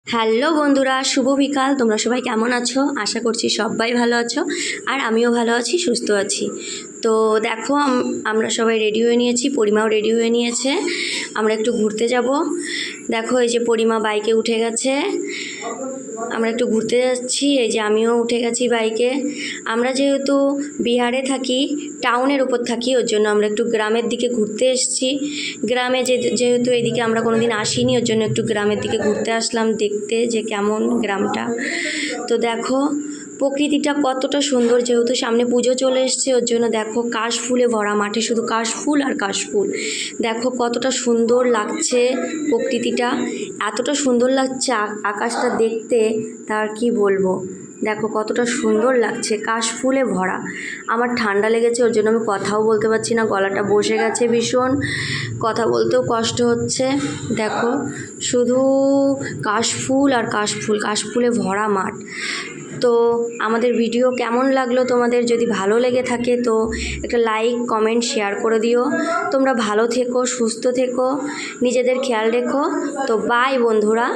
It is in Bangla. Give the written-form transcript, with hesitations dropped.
হ্যালো বন্ধুরা, শুভ বিকাল। তোমরা সবাই কেমন আছো? আশা করছি সবাই ভালো আছো, আর আমিও ভালো আছি, সুস্থ আছি। তো দেখো, আমরা সবাই রেডি হয়ে নিয়েছি, পরিমাও রেডি হয়ে নিয়েছে। আমরা একটু ঘুরতে যাব। দেখো, এই যে পরিমা বাইকে উঠে গেছে, আমরা একটু ঘুরতে যাচ্ছি। এই যে আমিও উঠে গেছি বাইকে। আমরা যেহেতু বিহারে থাকি, টাউনের উপর থাকি, ওর জন্য আমরা একটু গ্রামের দিকে ঘুরতে এসেছি। গ্রামে যেহেতু এদিকে আমরা কোনো দিন আসিনি, ওর জন্য একটু গ্রামের দিকে ঘুরতে আসলাম, দেখতে যে কেমন গ্রামটা। তো দেখো প্রকৃতিটা কতটা সুন্দর, যেহেতু সামনে পুজো চলে এসছে, ওর জন্য দেখো কাশ ফুলে ভরা মাঠে শুধু কাশফুল আর কাশফুল। দেখো কতটা সুন্দর লাগছে প্রকৃতিটা, এতটা সুন্দর লাগছে আকাশটা দেখতে, তার কি বলবো। দেখো কতটা সুন্দর লাগছে, কাশফুলে ভরা। আমার ঠান্ডা লেগেছে, ওর জন্য আমি কথাও বলতে পারছি না, গলাটা বসে গেছে ভীষণ, কথা বলতেও কষ্ট হচ্ছে। দেখো শুধু কাশফুল আর কাশফুল, কাশফুলে ভরা মাঠ। তো আমাদের ভিডিও কেমন লাগলো তোমাদের? যদি ভালো লেগে থাকে তো একটা লাইক, কমেন্ট, শেয়ার করে দিও। তোমরা ভালো থেকো, সুস্থ থেকো, নিজেদের খেয়াল রেখো। তো বাই বন্ধুরা।